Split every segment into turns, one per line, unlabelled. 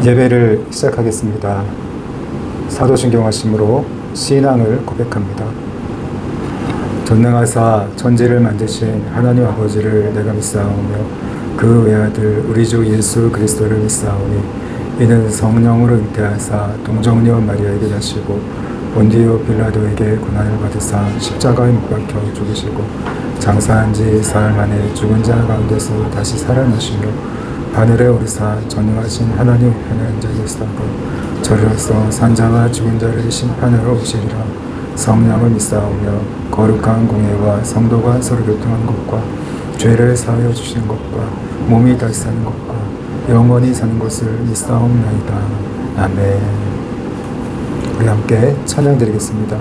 예배를 시작하겠습니다. 사도신경 말씀으로 신앙을 고백합니다. 전능하사 천지를 만드신 하나님 아버지를 내가 믿사오며 그 외아들 우리 주 예수 그리스도를 믿사오니 이는 성령으로 잉태하사 동정녀 마리아에게 자시고 본디오 빌라도에게 고난을 받으사 십자가에 못 박혀 죽으시고 장사한 지 사흘 만에 죽은 자 가운데서 다시 살아나시며 하늘에 오르사 전능하신 하나님 우편에 앉아 계시다고 저리로서 산자와 죽은 자를 심판하러 오시리라. 성령을 믿사오며 거룩한 공예와 성도가 서로 교통하는 것과 죄를 사하여 주시는 것과 몸이 다시 사는 것과 영원히 사는 것을 믿사옵나이다. 아멘. 우리 함께 찬양 드리겠습니다.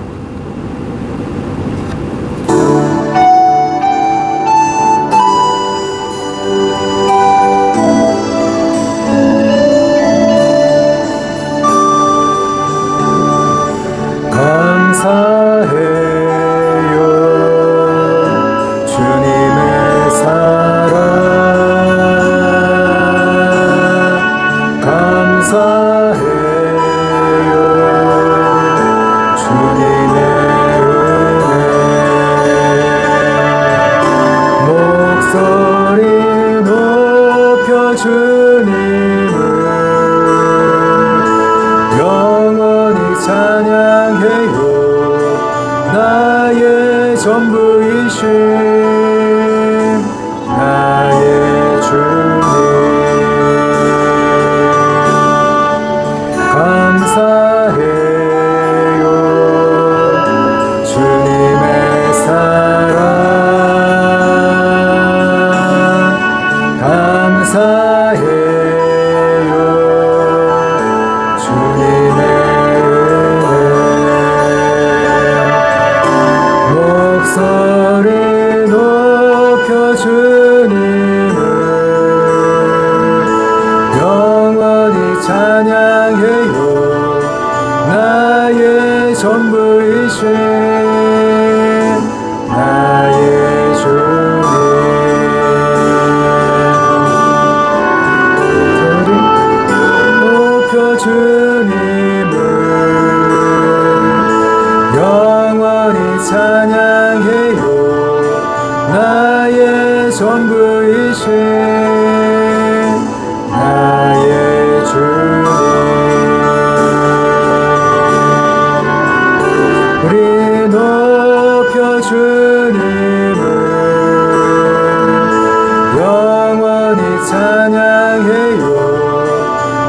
전부이신 나의 주님 감사해요. 주님의 사랑 감사해요. 주님의 목소리 높여 주님을 영원히 찬양해요. 나의 전부이신 나의 주님 높여 주님을 영원히 찬양해요. 나의 전부이신 나의 주님 우리 높여 주님을 영원히 찬양해요.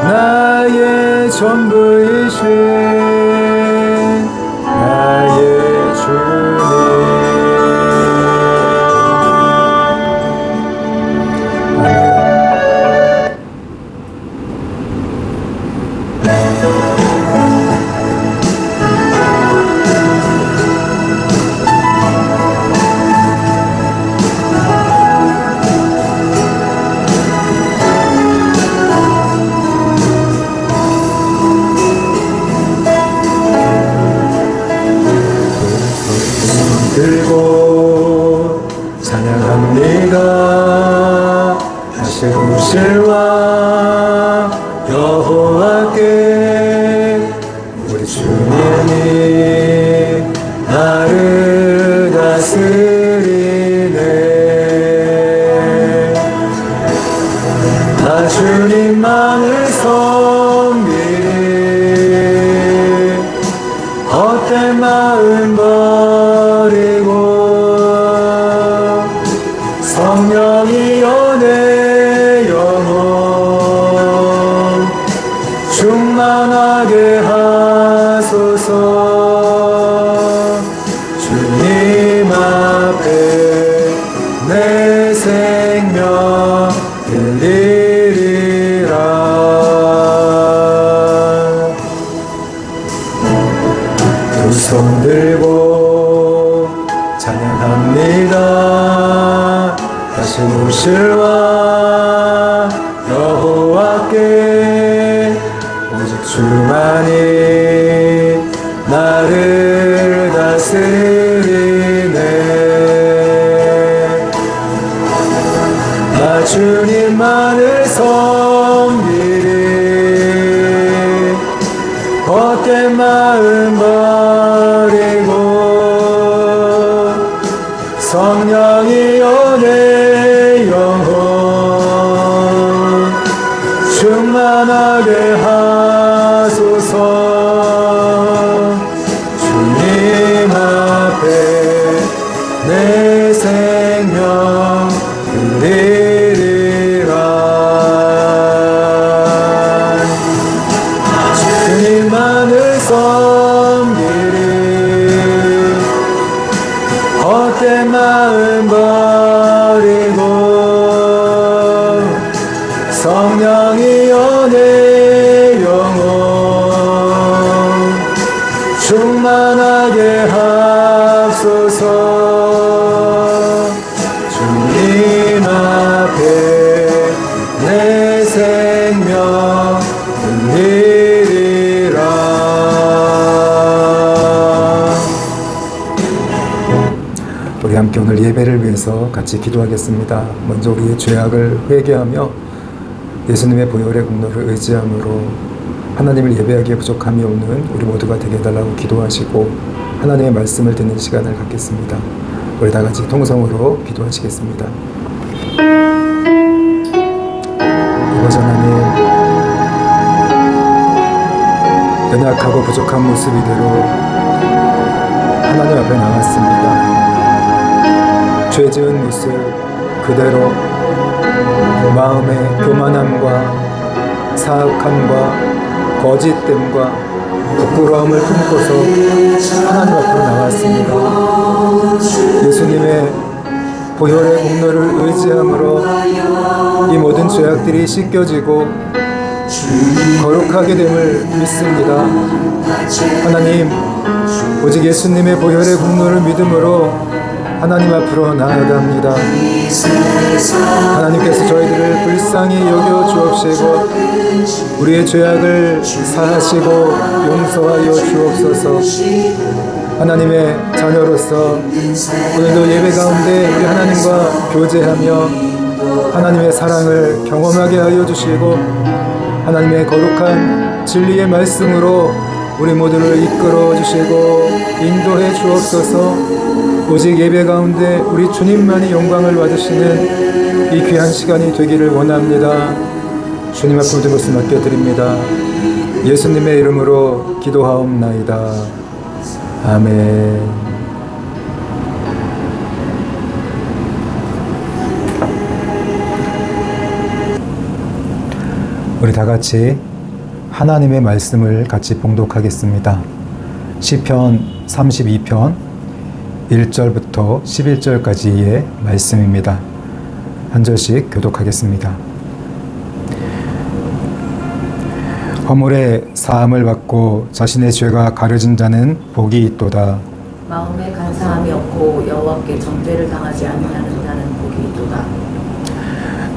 나의 전부이신 나의 주님 들고 찬양합니다. 다시 오실 왕 여호와께 우리 주님이 나를 다스리네. 나 주님만을 섬기리 헛된 마음 버리고 성령이여 내 영혼 충만하게 하소서. 주님 앞에 내 생명 드리리라. 두 손 들고 찬양합니다. 다시 오실 왕 여호와께 오직 주만이 나를 다스리네. 나 주님만을 섬기리 헛된 마음 버리고 성령이여 내 영혼 충만하게 하소서. 주님 앞에 내 생명 드리리라. 주님만을 섬기리. 헛된 마음 버리고 성령이여 내 영혼 충만하게 하소서. 주님 앞에 내 생명 드리리라.
우리 함께 오늘 예배를 위해서 같이 기도하겠습니다. 먼저 우리의 죄악을 회개하며 예수님의 보혈의 공로를 의지함으로 하나님을 예배하기에 부족함이 없는 우리 모두가 되게 해달라고 기도하시고 하나님의 말씀을 듣는 시간을 갖겠습니다. 우리 다 같이 통성으로 기도하시겠습니다. 아버지 하나님, 연약하고 부족한 모습 이대로 하나님 앞에 나왔습니다. 죄 지은 모습 그대로 마음의 교만함과 사악함과 거짓됨과 부끄러움을 품고서 하나님 앞으로 나왔습니다. 예수님의 보혈의 공로를 의지함으로 이 모든 죄악들이 씻겨지고 거룩하게 됨을 믿습니다. 하나님, 오직 예수님의 보혈의 공로를 믿음으로 하나님 앞으로 나아갑니다. 하나님께서 저희들을 불쌍히 여겨 주옵시고 우리의 죄악을 사하시고 용서하여 주옵소서. 하나님의 자녀로서 오늘도 예배 가운데 우리 하나님과 교제하며 하나님의 사랑을 경험하게 하여 주시고 하나님의 거룩한 진리의 말씀으로 우리 모두를 이끌어 주시고 인도해 주옵소서. 오직 예배 가운데 우리 주님만이 영광을 받으시는 이 귀한 시간이 되기를 원합니다. 주님 앞에 모든 것을 맡겨드립니다. 예수님의 이름으로 기도하옵나이다. 아멘. 우리 다 같이 하나님의 말씀을 같이 봉독하겠습니다. 시편 32편 1절부터 11절까지의 말씀입니다. 한 절씩 교독하겠습니다. 허물의 사함을 받고 자신의 죄가 가려진 자는 복이 있도다.
마음에 간사함이 없고 여호와께 정죄를 당하지 아니하는 자는 복이 있도다.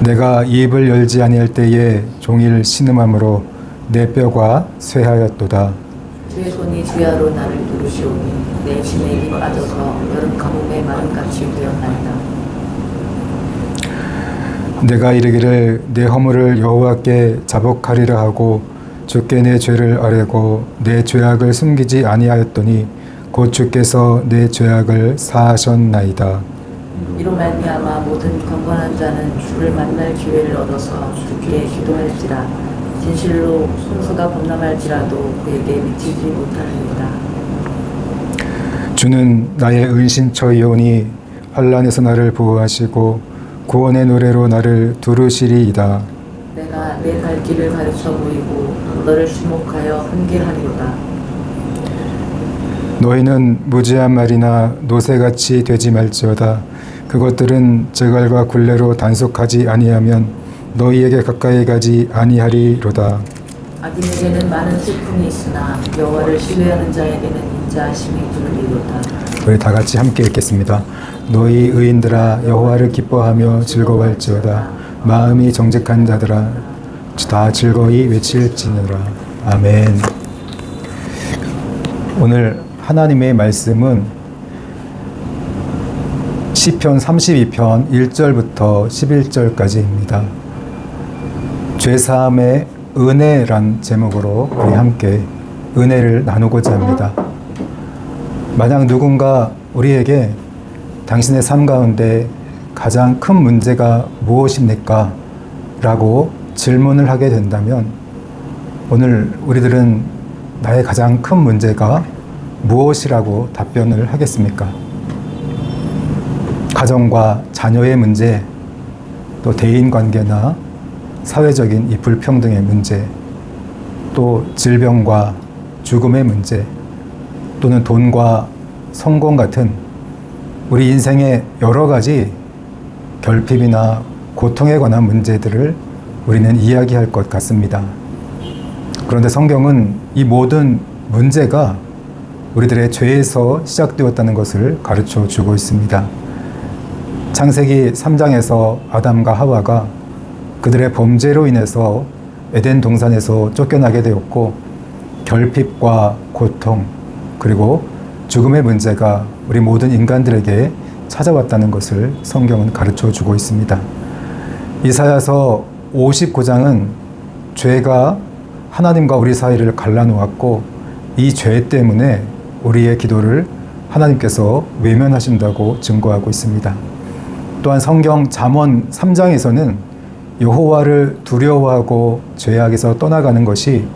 내가 입을 열지 아니할 때에 종일 신음함으로 내 뼈가 쇠하였도다.
주의 손이 주야로 나를 두르시오니 내 진액이 빠져서 여름 가뭄에 마름같이 되었나이다.
내가 이르기를 내 허물을 여호와께 자복하리라 하고 주께 내 죄를 아뢰고 내 죄악을 숨기지 아니하였더니 곧 주께서 내 죄악을 사하셨나이다.
이로 말미암아 모든 경건한 자는 주를 만날 기회를 얻어서 주께 기도할지라. 진실로 손수가 범람할지라도 그에게 미치지 못하리이다.
주는 나의 은신처이오니 환난에서 나를 보호하시고 구원의 노래로 나를 두르시리이다.
내가 내 갈 길을 가르쳐 보이고 너를 주목하여 훈계하리로다.
너희는 무지한 말이나 노새같이 되지 말지어다. 그것들은 제갈과 굴레로 단속하지 아니하면 너희에게 가까이 가지 아니하리로다.
악인에게는 많은 슬픔이 있으나 여호와를 신뢰하는 자에게는 인자하심이 두르리로다.
우리 다 같이 함께 읽겠습니다. 너희 의인들아 여호와를 기뻐하며 즐거워할지어다. 마음이 정직한 자들아 다 즐거이 외칠지니라. 아멘. 오늘 하나님의 말씀은 시편 32편 1절부터 11절까지입니다. 죄사함의 은혜란 제목으로 우리 함께 은혜를 나누고자 합니다. 만약 누군가 우리에게 당신의 삶 가운데 가장 큰 문제가 무엇입니까? 라고 질문을 하게 된다면 오늘 우리들은 나의 가장 큰 문제가 무엇이라고 답변을 하겠습니까? 가정과 자녀의 문제, 또 대인관계나 사회적인 이 불평등의 문제, 또 질병과 죽음의 문제, 또는 돈과 성공 같은 우리 인생의 여러 가지 결핍이나 고통에 관한 문제들을 우리는 이야기할 것 같습니다. 그런데 성경은 이 모든 문제가 우리들의 죄에서 시작되었다는 것을 가르쳐 주고 있습니다. 창세기 3장에서 아담과 하와가 그들의 범죄로 인해서 에덴 동산에서 쫓겨나게 되었고 결핍과 고통 그리고 죽음의 문제가 우리 모든 인간들에게 찾아왔다는 것을 성경은 가르쳐 주고 있습니다. 이사야서 59장은 죄가 하나님과 우리 사이를 갈라놓았고 이 죄 때문에 우리의 기도를 하나님께서 외면하신다고 증거하고 있습니다. 또한 성경 잠언 3장에서는 여호와를 두려워하고 죄악에서 떠나가는 것이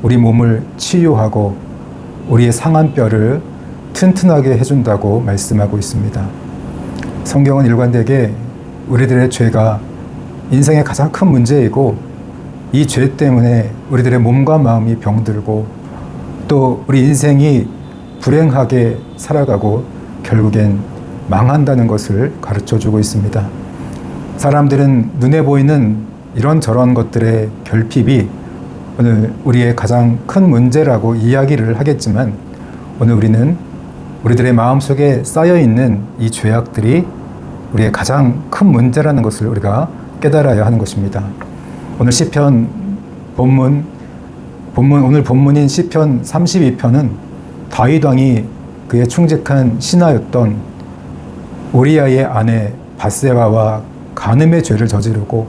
우리 몸을 치유하고 우리의 상한 뼈를 튼튼하게 해준다고 말씀하고 있습니다. 성경은 일관되게 우리들의 죄가 인생의 가장 큰 문제이고 이 죄 때문에 우리들의 몸과 마음이 병들고 또 우리 인생이 불행하게 살아가고 결국엔 망한다는 것을 가르쳐주고 있습니다. 사람들은 눈에 보이는 이런저런 것들의 결핍이 오늘 우리의 가장 큰 문제라고 이야기를 하겠지만 오늘 우리는 우리들의 마음속에 쌓여있는 이 죄악들이 우리의 가장 큰 문제라는 것을 우리가 깨달아야 하는 것입니다. 오늘 시편 오늘 본문인 시편 32편은 다윗 왕이 그의 충직한 신하였던 우리아의 아내 밧세바와 간음의 죄를 저지르고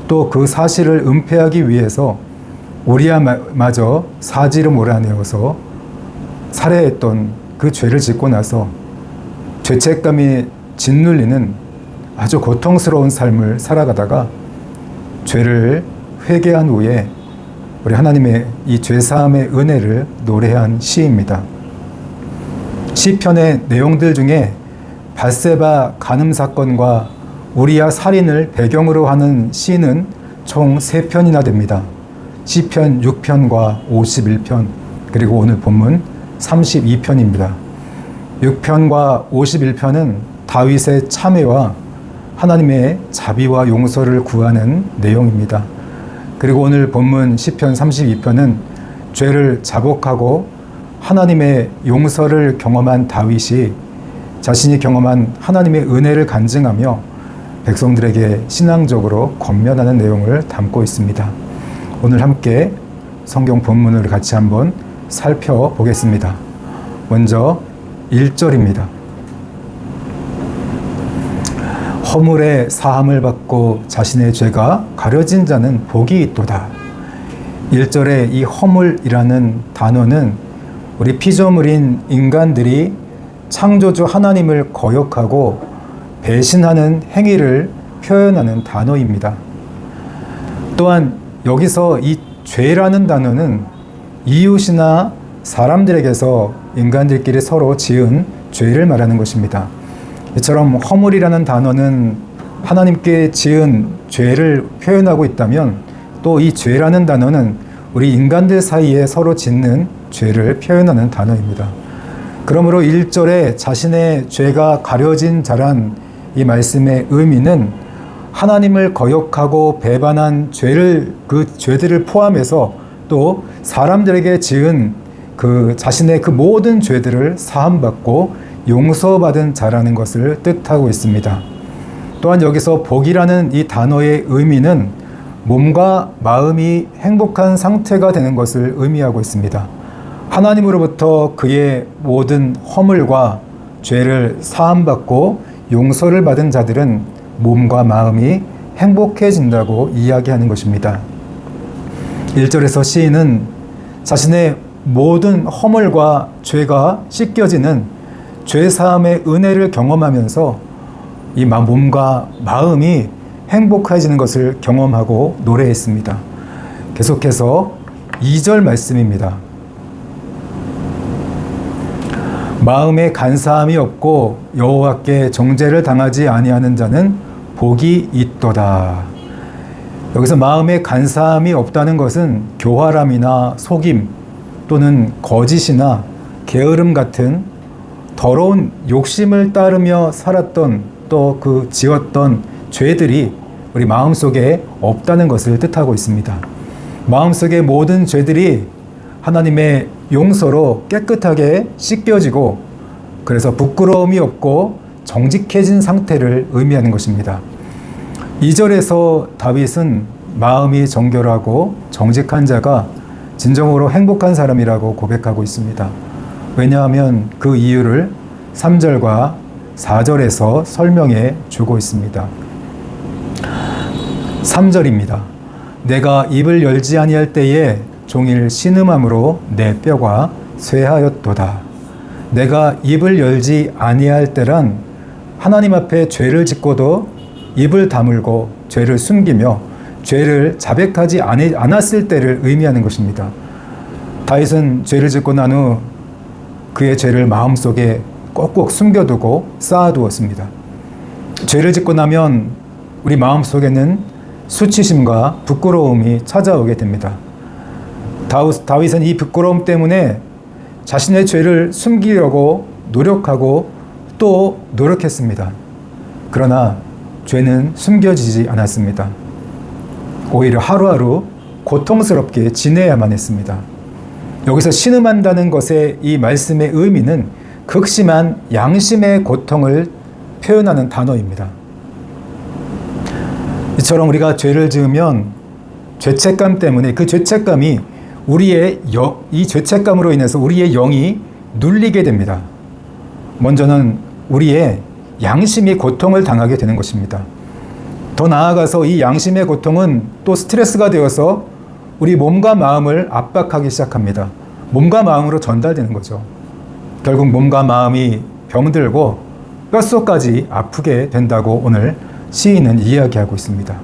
또 그 사실을 은폐하기 위해서 우리아마저 사지로 몰아내어서 살해했던 그 죄를 짓고 나서 죄책감이 짓눌리는 아주 고통스러운 삶을 살아가다가 죄를 회개한 후에 우리 하나님의 이 죄사함의 은혜를 노래한 시입니다. 시편의 내용들 중에 밧세바 간음 사건과 우리아 살인을 배경으로 하는 시는 총 3편이나 됩니다. 시편 6편과 51편 그리고 오늘 본문 32편입니다. 6편과 51편은 다윗의 참회와 하나님의 자비와 용서를 구하는 내용입니다. 그리고 오늘 본문 시편 32편은 죄를 자복하고 하나님의 용서를 경험한 다윗이 자신이 경험한 하나님의 은혜를 간증하며 백성들에게 신앙적으로 권면하는 내용을 담고 있습니다. 오늘 함께 성경 본문을 같이 한번 살펴보겠습니다. 먼저 1절입니다. 허물의 사함을 받고 자신의 죄가 가려진 자는 복이 있도다. 1절의 이 허물이라는 단어는 우리 피조물인 인간들이 창조주 하나님을 거역하고 배신하는 행위를 표현하는 단어입니다. 또한 여기서 이 죄라는 단어는 이웃이나 사람들에게서 인간들끼리 서로 지은 죄를 말하는 것입니다. 이처럼 허물이라는 단어는 하나님께 지은 죄를 표현하고 있다면 또 이 죄라는 단어는 우리 인간들 사이에 서로 짓는 죄를 표현하는 단어입니다. 그러므로 1절에 자신의 죄가 가려진 자란 이 말씀의 의미는 하나님을 거역하고 배반한 그 죄들을 포함해서 또 사람들에게 지은 그 자신의 그 모든 죄들을 사함받고 용서받은 자라는 것을 뜻하고 있습니다. 또한 여기서 복이라는 이 단어의 의미는 몸과 마음이 행복한 상태가 되는 것을 의미하고 있습니다. 하나님으로부터 그의 모든 허물과 죄를 사함받고 용서를 받은 자들은 몸과 마음이 행복해진다고 이야기하는 것입니다. 1절에서 시인은 자신의 모든 허물과 죄가 씻겨지는 죄사함의 은혜를 경험하면서 이 몸과 마음이 행복해지는 것을 경험하고 노래했습니다. 계속해서 2절 말씀입니다. 마음에 간사함이 없고 여호와께 정죄를 당하지 아니하는 자는 복이 있도다. 여기서 마음에 간사함이 없다는 것은 교활함이나 속임 또는 거짓이나 게으름 같은 더러운 욕심을 따르며 살았던 또 그 지었던 죄들이 우리 마음속에 없다는 것을 뜻하고 있습니다. 마음속의 모든 죄들이 하나님의 용서로 깨끗하게 씻겨지고 그래서 부끄러움이 없고 정직해진 상태를 의미하는 것입니다. 2절에서 다윗은 마음이 정결하고 정직한 자가 진정으로 행복한 사람이라고 고백하고 있습니다. 왜냐하면 그 이유를 3절과 4절에서 설명해 주고 있습니다. 3절입니다. 내가 입을 열지 아니할 때에 종일 신음함으로 내 뼈가 쇠하였도다. 내가 입을 열지 아니할 때란 하나님 앞에 죄를 짓고도 입을 다물고 죄를 숨기며 죄를 자백하지 않았을 때를 의미하는 것입니다. 다윗은 죄를 짓고 난 후 그의 죄를 마음속에 꼭꼭 숨겨두고 쌓아두었습니다. 죄를 짓고 나면 우리 마음속에는 수치심과 부끄러움이 찾아오게 됩니다. 다윗은 이 부끄러움 때문에 자신의 죄를 숨기려고 노력하고 또 노력했습니다. 그러나 죄는 숨겨지지 않았습니다. 오히려 하루하루 고통스럽게 지내야만 했습니다. 여기서 신음한다는 것의 이 말씀의 의미는 극심한 양심의 고통을 표현하는 단어입니다. 이처럼 우리가 죄를 지으면 죄책감 때문에 그 죄책감이 이 죄책감으로 인해서 우리의 영이 눌리게 됩니다. 먼저는 우리의 양심이 고통을 당하게 되는 것입니다. 더 나아가서 이 양심의 고통은 또 스트레스가 되어서 우리 몸과 마음을 압박하기 시작합니다. 몸과 마음으로 전달되는 거죠. 결국 몸과 마음이 병들고 뼛속까지 아프게 된다고 오늘 시인은 이야기하고 있습니다.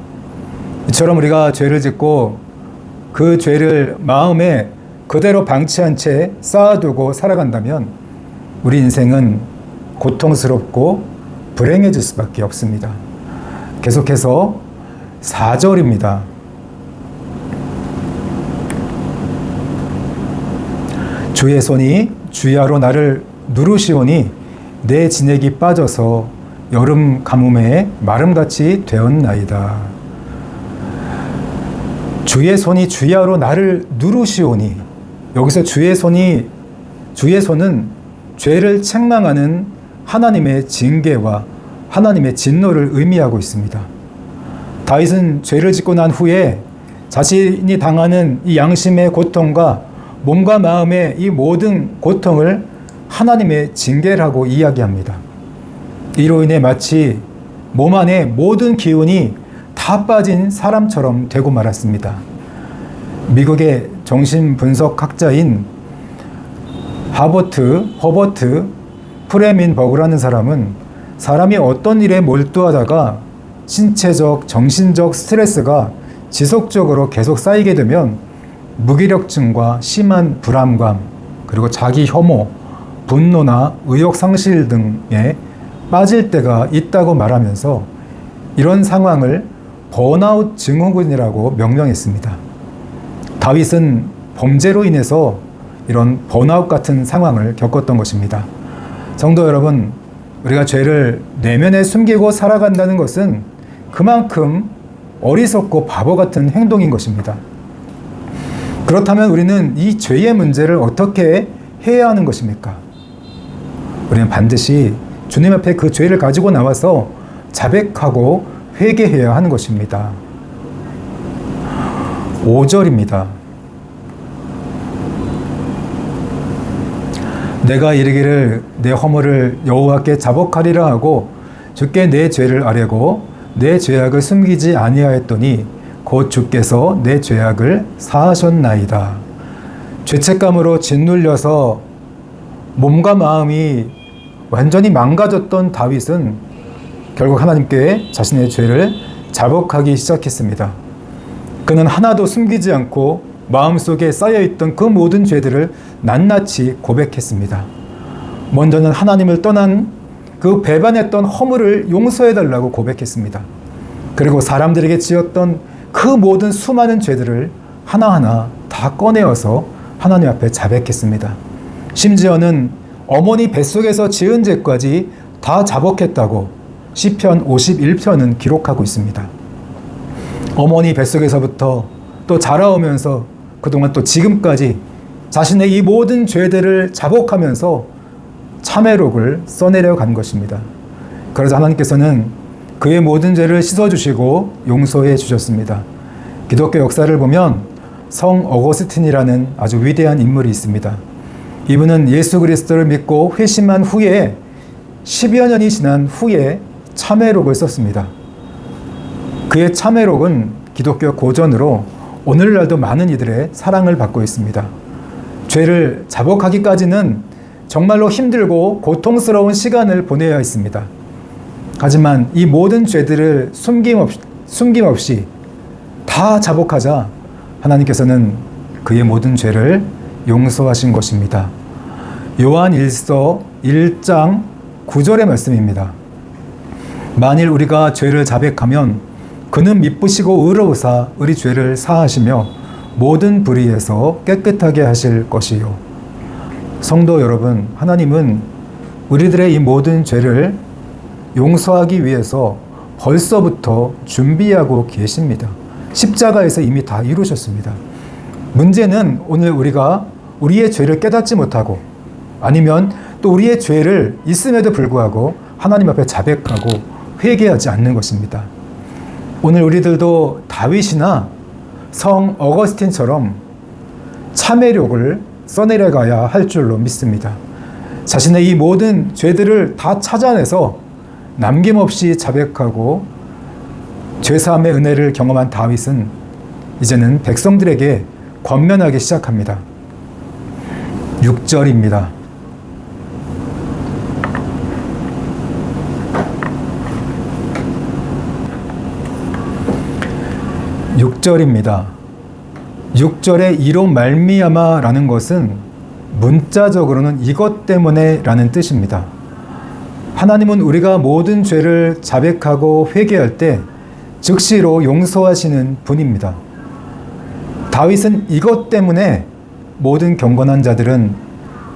이처럼 우리가 죄를 짓고 그 죄를 마음에 그대로 방치한 채 쌓아두고 살아간다면 우리 인생은 고통스럽고 불행해질 수밖에 없습니다. 계속해서 4절입니다. 주의 손이 주야로 나를 누르시오니 내 진액이 빠져서 여름 가뭄에 마름같이 되었나이다. 주의 손이 주야로 나를 누르시오니, 여기서 주의 손은 죄를 책망하는 하나님의 징계와 하나님의 진노를 의미하고 있습니다. 다윗은 죄를 짓고 난 후에 자신이 당하는 이 양심의 고통과 몸과 마음의 이 모든 고통을 하나님의 징계라고 이야기합니다. 이로 인해 마치 몸 안에 모든 기운이 다 빠진 사람처럼 되고 말았습니다. 미국의 정신분석학자인 허버트 프레민버그라는 사람은 사람이 어떤 일에 몰두하다가 신체적, 정신적 스트레스가 지속적으로 계속 쌓이게 되면 무기력증과 심한 불안감, 그리고 자기 혐오, 분노나 의욕 상실 등에 빠질 때가 있다고 말하면서 이런 상황을 번아웃 증후군이라고 명명했습니다. 다윗은 범죄로 인해서 이런 번아웃 같은 상황을 겪었던 것입니다. 성도 여러분, 우리가 죄를 내면에 숨기고 살아간다는 것은 그만큼 어리석고 바보 같은 행동인 것입니다. 그렇다면 우리는 이 죄의 문제를 어떻게 해야 하는 것입니까? 우리는 반드시 주님 앞에 그 죄를 가지고 나와서 자백하고 회개해야 하는 것입니다. 5절입니다. 내가 이르기를 내 허물을 여호와께 자복하리라 하고 주께 내 죄를 아뢰고 내 죄악을 숨기지 아니하였더니 곧 주께서 내 죄악을 사하셨나이다. 죄책감으로 짓눌려서 몸과 마음이 완전히 망가졌던 다윗은 결국 하나님께 자신의 죄를 자복하기 시작했습니다. 그는 하나도 숨기지 않고 마음속에 쌓여있던 그 모든 죄들을 낱낱이 고백했습니다. 먼저는 하나님을 떠난 그 배반했던 허물을 용서해달라고 고백했습니다. 그리고 사람들에게 지었던 그 모든 수많은 죄들을 하나하나 다 꺼내어서 하나님 앞에 자백했습니다. 심지어는 어머니 뱃속에서 지은 죄까지 다 자복했다고 시편 51편은 기록하고 있습니다. 어머니 뱃속에서부터 또 자라오면서 그동안 또 지금까지 자신의 이 모든 죄들을 자복하면서 참회록을 써내려 간 것입니다. 그래서 하나님께서는 그의 모든 죄를 씻어주시고 용서해 주셨습니다. 기독교 역사를 보면 성 어거스틴이라는 아주 위대한 인물이 있습니다. 이분은 예수 그리스도를 믿고 회심한 후에 10여 년이 지난 후에 참회록을 썼습니다. 그의 참회록은 기독교 고전으로 오늘날도 많은 이들의 사랑을 받고 있습니다. 죄를 자복하기까지는 정말로 힘들고 고통스러운 시간을 보내야 했습니다. 하지만 이 모든 죄들을 숨김없이 다 자복하자 하나님께서는 그의 모든 죄를 용서하신 것입니다. 요한 1서 1장 9절의 말씀입니다. 만일 우리가 죄를 자백하면 그는 미쁘시고 의로우사 우리 죄를 사하시며 모든 불의에서 깨끗하게 하실 것이요. 성도 여러분, 하나님은 우리들의 이 모든 죄를 용서하기 위해서 벌써부터 준비하고 계십니다. 십자가에서 이미 다 이루셨습니다. 문제는 오늘 우리가 우리의 죄를 깨닫지 못하고 아니면 또 우리의 죄를 있음에도 불구하고 하나님 앞에 자백하고 회개하지 않는 것입니다. 오늘 우리들도 다윗이나 성 어거스틴처럼 참회록을 써내려가야 할 줄로 믿습니다. 자신의 이 모든 죄들을 다 찾아내서 남김없이 자백하고 죄사함의 은혜를 경험한 다윗은 이제는 백성들에게 권면하기 시작합니다. 6절입니다. 6절입니다. 6절에 이로 말미암아라는 것은 문자적으로는 이것 때문에 라는 뜻입니다. 하나님은 우리가 모든 죄를 자백하고 회개할 때 즉시로 용서하시는 분입니다. 다윗은 이것 때문에 모든 경건한 자들은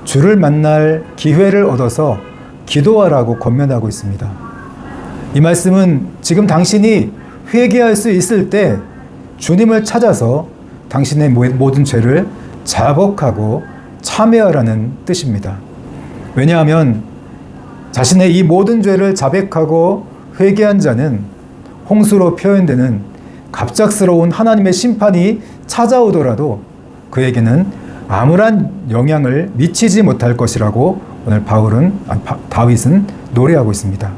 주를 만날 기회를 얻어서 기도하라고 권면하고 있습니다. 이 말씀은 지금 당신이 회개할 수 있을 때 주님을 찾아서 당신의 모든 죄를 자복하고 참회하라는 뜻입니다. 왜냐하면 자신의 이 모든 죄를 자백하고 회개한 자는 홍수로 표현되는 갑작스러운 하나님의 심판이 찾아오더라도 그에게는 아무런 영향을 미치지 못할 것이라고 오늘 다윗은 노래하고 있습니다.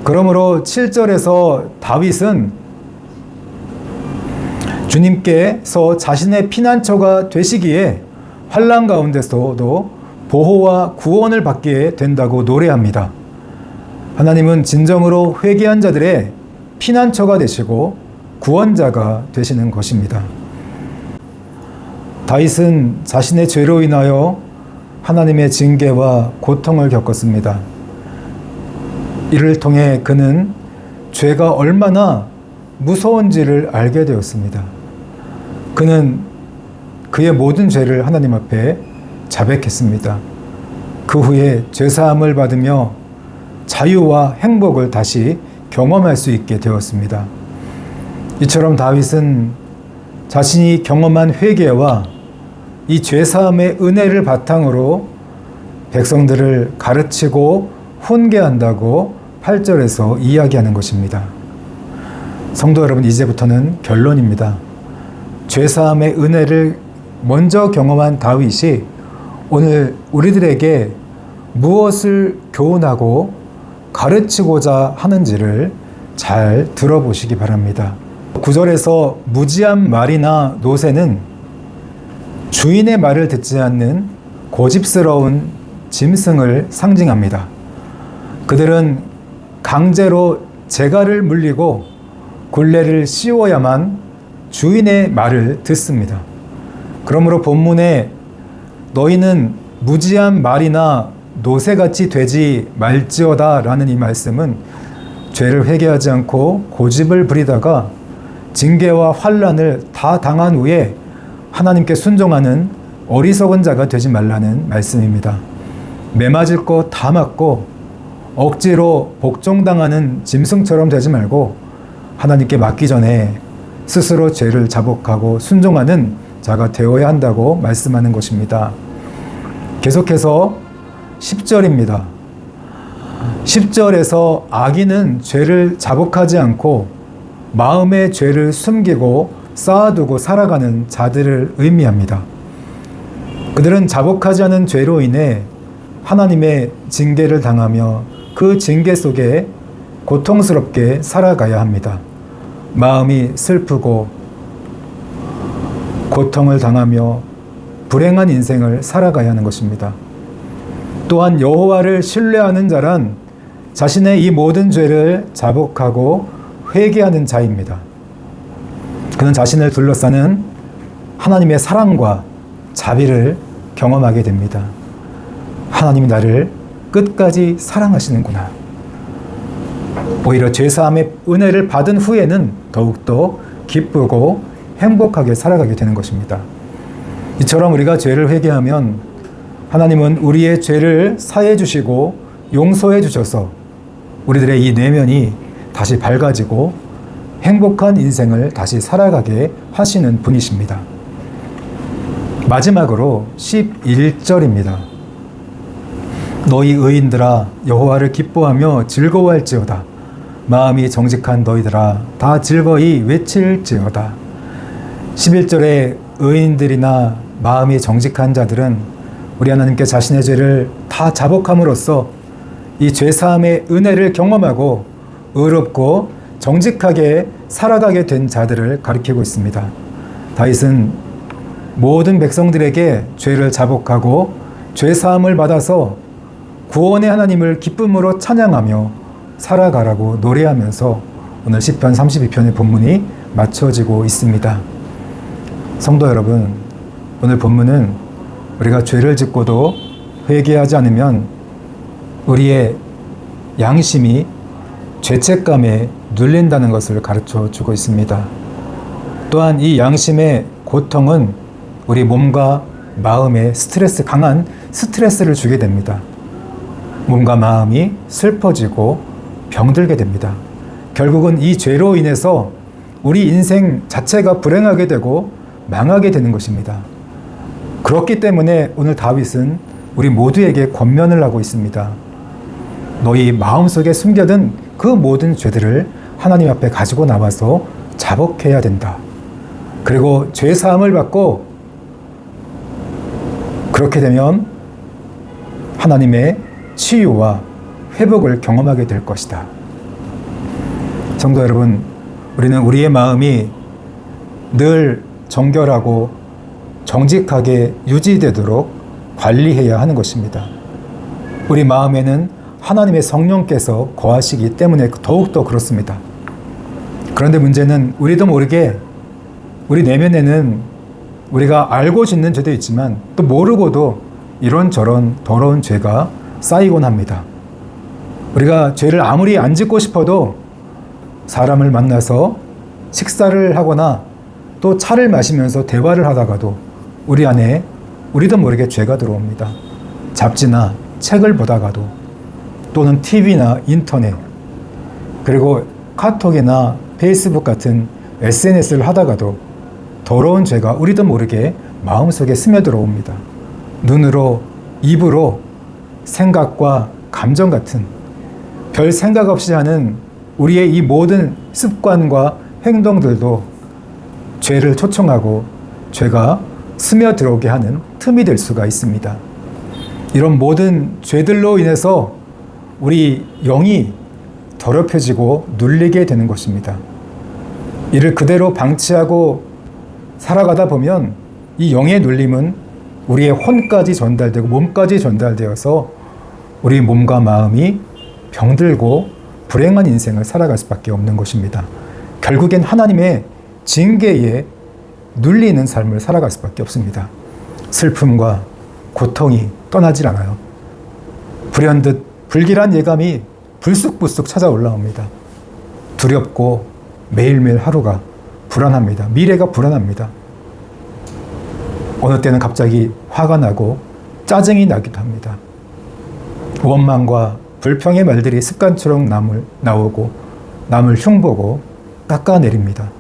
그러므로 7절에서 다윗은 주님께서 자신의 피난처가 되시기에 환난 가운데서도 보호와 구원을 받게 된다고 노래합니다. 하나님은 진정으로 회개한 자들의 피난처가 되시고 구원자가 되시는 것입니다. 다윗은 자신의 죄로 인하여 하나님의 징계와 고통을 겪었습니다. 이를 통해 그는 죄가 얼마나 무서운지를 알게 되었습니다. 그는 그의 모든 죄를 하나님 앞에 자백했습니다. 그 후에 죄사함을 받으며 자유와 행복을 다시 경험할 수 있게 되었습니다. 이처럼 다윗은 자신이 경험한 회개와 이 죄사함의 은혜를 바탕으로 백성들을 가르치고 훈계한다고 8절에서 이야기하는 것입니다. 성도 여러분, 이제부터는 결론입니다. 죄사함의 은혜를 먼저 경험한 다윗이 오늘 우리들에게 무엇을 교훈하고 가르치고자 하는지를 잘 들어보시기 바랍니다. 9절에서 무지한 말이나 노새는 주인의 말을 듣지 않는 고집스러운 짐승을 상징합니다. 그들은 강제로 재갈을 물리고 굴레를 씌워야만 주인의 말을 듣습니다. 그러므로 본문에 너희는 무지한 말이나 노새같이 되지 말지어다 라는 이 말씀은 죄를 회개하지 않고 고집을 부리다가 징계와 환난을 다 당한 후에 하나님께 순종하는 어리석은 자가 되지 말라는 말씀입니다. 매맞을 거 다 맞고 억지로 복종당하는 짐승처럼 되지 말고 하나님께 맡기 전에 스스로 죄를 자복하고 순종하는 자가 되어야 한다고 말씀하는 것입니다. 계속해서 10절입니다. 10절에서 악인은 죄를 자복하지 않고 마음의 죄를 숨기고 쌓아두고 살아가는 자들을 의미합니다. 그들은 자복하지 않은 죄로 인해 하나님의 징계를 당하며 그 징계 속에 고통스럽게 살아가야 합니다. 마음이 슬프고 고통을 당하며 불행한 인생을 살아가야 하는 것입니다. 또한 여호와를 신뢰하는 자란 자신의 이 모든 죄를 자복하고 회개하는 자입니다. 그는 자신을 둘러싸는 하나님의 사랑과 자비를 경험하게 됩니다. 하나님이 나를 끝까지 사랑하시는구나. 오히려 죄사함의 은혜를 받은 후에는 더욱더 기쁘고 행복하게 살아가게 되는 것입니다. 이처럼 우리가 죄를 회개하면 하나님은 우리의 죄를 사해 주시고 용서해 주셔서 우리들의 이 내면이 다시 밝아지고 행복한 인생을 다시 살아가게 하시는 분이십니다. 마지막으로 11절입니다. 너희 의인들아 여호와를 기뻐하며 즐거워할지어다. 마음이 정직한 너희들아 다 즐거이 외칠지어다. 11절에 의인들이나 마음이 정직한 자들은 우리 하나님께 자신의 죄를 다 자복함으로써 이 죄사함의 은혜를 경험하고 의롭고 정직하게 살아가게 된 자들을 가리키고 있습니다. 다윗은 모든 백성들에게 죄를 자복하고 죄사함을 받아서 구원의 하나님을 기쁨으로 찬양하며 살아가라고 노래하면서 오늘 시편 32편의 본문이 맞춰지고 있습니다. 성도 여러분, 오늘 본문은 우리가 죄를 짓고도 회개하지 않으면 우리의 양심이 죄책감에 눌린다는 것을 가르쳐 주고 있습니다. 또한 이 양심의 고통은 우리 몸과 마음에 강한 스트레스를 주게 됩니다. 몸과 마음이 슬퍼지고 병들게 됩니다. 결국은 이 죄로 인해서 우리 인생 자체가 불행하게 되고 망하게 되는 것입니다. 그렇기 때문에 오늘 다윗은 우리 모두에게 권면을 하고 있습니다. 너희 마음속에 숨겨둔 그 모든 죄들을 하나님 앞에 가지고 나와서 자복해야 된다. 그리고 죄 사함을 받고 그렇게 되면 하나님의 치유와 회복을 경험하게 될 것이다. 성도 여러분, 우리는 우리의 마음이 늘 정결하고 정직하게 유지되도록 관리해야 하는 것입니다. 우리 마음에는 하나님의 성령께서 거하시기 때문에 더욱더 그렇습니다. 그런데 문제는 우리도 모르게 우리 내면에는 우리가 알고 짓는 죄도 있지만 또 모르고도 이런저런 더러운 죄가 쌓이곤 합니다. 우리가 죄를 아무리 안 짓고 싶어도 사람을 만나서 식사를 하거나 또 차를 마시면서 대화를 하다가도 우리 안에 우리도 모르게 죄가 들어옵니다. 잡지나 책을 보다가도 또는 TV나 인터넷 그리고 카톡이나 페이스북 같은 SNS를 하다가도 더러운 죄가 우리도 모르게 마음속에 스며들어옵니다. 눈으로, 입으로 생각과 감정 같은 별 생각 없이 하는 우리의 이 모든 습관과 행동들도 죄를 초청하고 죄가 스며들어오게 하는 틈이 될 수가 있습니다. 이런 모든 죄들로 인해서 우리 영이 더럽혀지고 눌리게 되는 것입니다. 이를 그대로 방치하고 살아가다 보면 이 영의 눌림은 우리의 혼까지 전달되고 몸까지 전달되어서 우리 몸과 마음이 병들고 불행한 인생을 살아갈 수밖에 없는 것입니다. 결국엔 하나님의 징계에 눌리는 삶을 살아갈 수밖에 없습니다. 슬픔과 고통이 떠나질 않아요. 불현듯 불길한 예감이 불쑥불쑥 찾아 올라옵니다. 두렵고 매일매일 하루가 불안합니다. 미래가 불안합니다. 어느 때는 갑자기 화가 나고 짜증이 나기도 합니다. 원망과 불평의 말들이 습관처럼 나오고 남을 흉보고 깎아내립니다.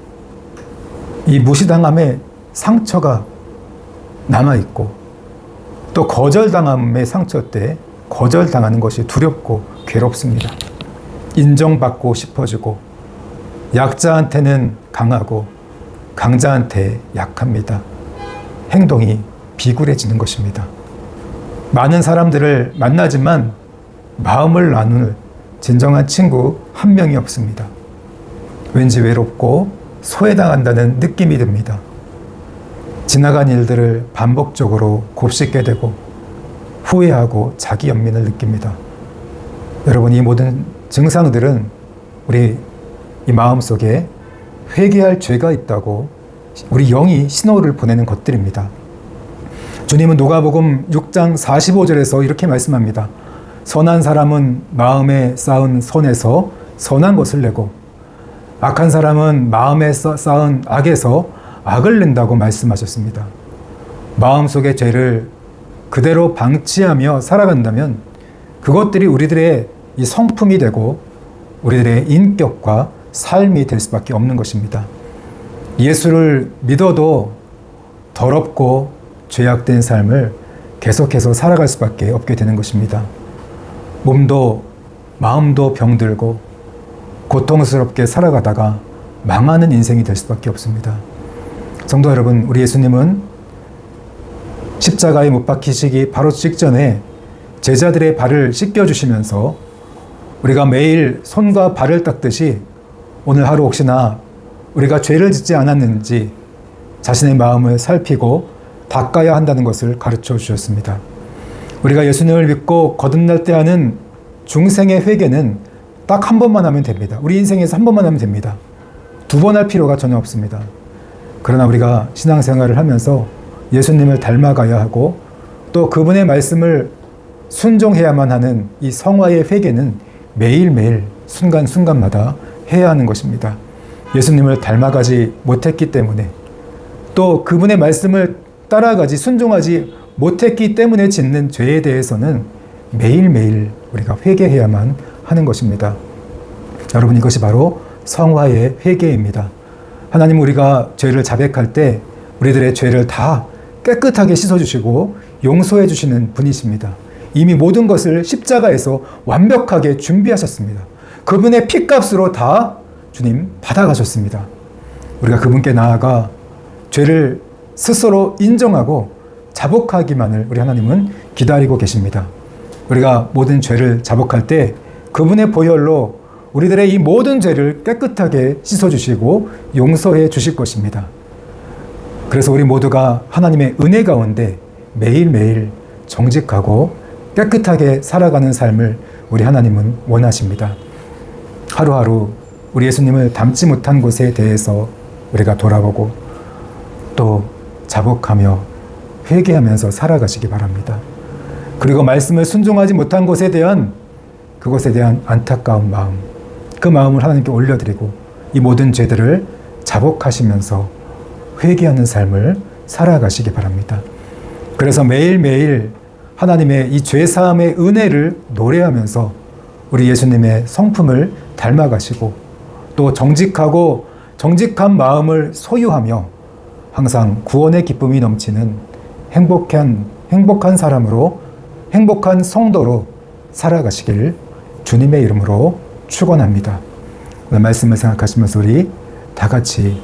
이 무시당함의 상처가 남아있고 또 거절당함의 상처 때 거절당하는 것이 두렵고 괴롭습니다. 인정받고 싶어지고 약자한테는 강하고 강자한테 약합니다. 행동이 비굴해지는 것입니다. 많은 사람들을 만나지만 마음을 나눌 진정한 친구 한 명이 없습니다. 왠지 외롭고 소외당한다는 느낌이 듭니다. 지나간 일들을 반복적으로 곱씹게 되고 후회하고 자기 연민을 느낍니다. 여러분, 이 모든 증상들은 우리 이 마음속에 회개할 죄가 있다고 우리 영이 신호를 보내는 것들입니다. 주님은 누가복음 6장 45절에서 이렇게 말씀합니다. 선한 사람은 마음에 쌓은 선에서 선한 것을 내고 악한 사람은 마음에 쌓은 악에서 악을 낸다고 말씀하셨습니다. 마음속의 죄를 그대로 방치하며 살아간다면 그것들이 우리들의 이 성품이 되고 우리들의 인격과 삶이 될 수밖에 없는 것입니다. 예수를 믿어도 더럽고 죄악된 삶을 계속해서 살아갈 수밖에 없게 되는 것입니다. 몸도 마음도 병들고 고통스럽게 살아가다가 망하는 인생이 될 수밖에 없습니다. 성도 여러분, 우리 예수님은 십자가에 못 박히시기 바로 직전에 제자들의 발을 씻겨주시면서 우리가 매일 손과 발을 닦듯이 오늘 하루 혹시나 우리가 죄를 짓지 않았는지 자신의 마음을 살피고 닦아야 한다는 것을 가르쳐 주셨습니다. 우리가 예수님을 믿고 거듭날 때 하는 중생의 회개는 딱 한 번만 하면 됩니다. 우리 인생에서 한 번만 하면 됩니다. 두 번 할 필요가 전혀 없습니다. 그러나 우리가 신앙생활을 하면서 예수님을 닮아가야 하고 또 그분의 말씀을 순종해야만 하는 이 성화의 회개는 매일매일 순간순간마다 해야 하는 것입니다. 예수님을 닮아가지 못했기 때문에 또 그분의 말씀을 따라가지 순종하지 못했기 때문에 짓는 죄에 대해서는 매일매일 우리가 회개해야만 하는 것입니다. 여러분, 이것이 바로 성화의 회개입니다. 하나님, 우리가 죄를 자백할 때 우리들의 죄를 다 깨끗하게 씻어주시고 용서해 주시는 분이십니다. 이미 모든 것을 십자가에서 완벽하게 준비하셨습니다. 그분의 피값으로 다 주님 받아가셨습니다. 우리가 그분께 나아가 죄를 스스로 인정하고 자복하기만을 우리 하나님은 기다리고 계십니다. 우리가 모든 죄를 자복할 때 그분의 보혈로 우리들의 이 모든 죄를 깨끗하게 씻어주시고 용서해 주실 것입니다. 그래서 우리 모두가 하나님의 은혜 가운데 매일매일 정직하고 깨끗하게 살아가는 삶을 우리 하나님은 원하십니다. 하루하루 우리 예수님을 닮지 못한 곳에 대해서 우리가 돌아보고 또 자복하며 회개하면서 살아가시기 바랍니다. 그리고 말씀을 순종하지 못한 것에 대한 그것에 대한 안타까운 마음, 그 마음을 하나님께 올려드리고 이 모든 죄들을 자복하시면서 회개하는 삶을 살아가시기 바랍니다. 그래서 매일매일 하나님의 이 죄사함의 은혜를 노래하면서 우리 예수님의 성품을 닮아가시고 또 정직한 마음을 소유하며 항상 구원의 기쁨이 넘치는 행복한 사람으로 행복한 성도로 살아가시길 주님의 이름으로 축원합니다. 오늘 말씀을 생각하시면서 우리 다 같이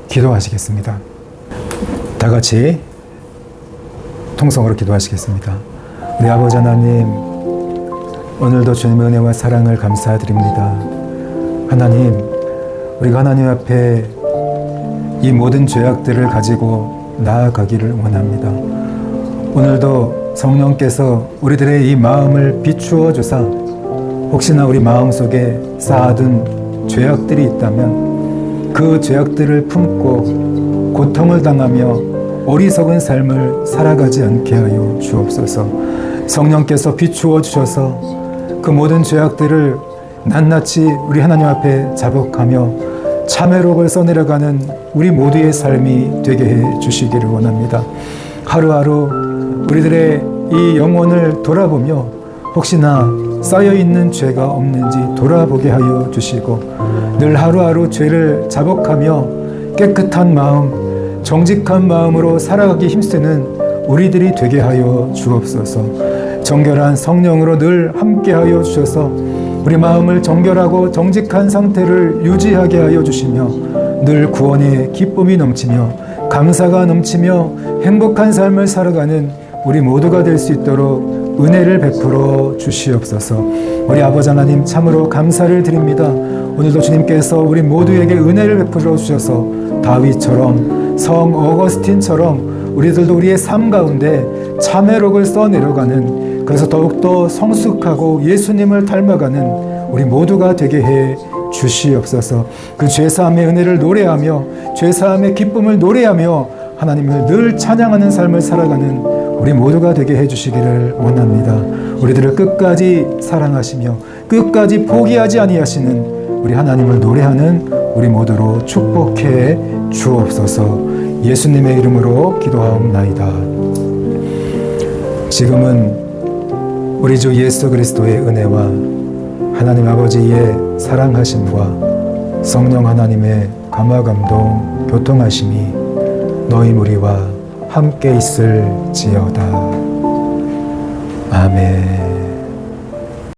기도하시겠습니다. 다 같이 통성으로 기도하시겠습니다. 우리 아버지 하나님, 오늘도 주님의 은혜와 사랑을 감사드립니다. 하나님, 우리가 하나님 앞에 이 모든 죄악들을 가지고 나아가기를 원합니다. 오늘도 성령께서 우리들의 이 마음을 비추어 주사 혹시나 우리 마음속에 쌓아둔 죄악들이 있다면 그 죄악들을 품고 고통을 당하며 어리석은 삶을 살아가지 않게 하여 주옵소서. 성령께서 비추어 주셔서 그 모든 죄악들을 낱낱이 우리 하나님 앞에 자복하며 참회록을 써내려가는 우리 모두의 삶이 되게 해 주시기를 원합니다. 하루하루 우리들의 이 영혼을 돌아보며 혹시나 쌓여있는 죄가 없는지 돌아보게 하여 주시고 늘 하루하루 죄를 자복하며 깨끗한 마음, 정직한 마음으로 살아가기 힘쓰는 우리들이 되게 하여 주옵소서. 정결한 성령으로 늘 함께하여 주셔서 우리 마음을 정결하고 정직한 상태를 유지하게 하여 주시며 늘 구원의 기쁨이 넘치며 감사가 넘치며 행복한 삶을 살아가는 우리 모두가 될 수 있도록 은혜를 베풀어 주시옵소서. 우리 아버지 하나님 참으로 감사를 드립니다. 오늘도 주님께서 우리 모두에게 은혜를 베풀어 주셔서 다윗처럼 성 어거스틴처럼 우리들도 우리의 삶 가운데 참회록을 써내려가는, 그래서 더욱더 성숙하고 예수님을 닮아가는 우리 모두가 되게 해 주시옵소서. 그 죄사함의 은혜를 노래하며 죄사함의 기쁨을 노래하며 하나님을 늘 찬양하는 삶을 살아가는 우리 모두가 되게 해주시기를 원합니다. 우리들을 끝까지 사랑하시며 끝까지 포기하지 아니하시는 우리 하나님을 노래하는 우리 모두로 축복해 주옵소서. 예수님의 이름으로 기도하옵나이다. 지금은 우리 주 예수 그리스도의 은혜와 하나님 아버지의 사랑하심과 성령 하나님의 감화감동 교통하심이 너희 무리와 함께 있을지어다. 아멘.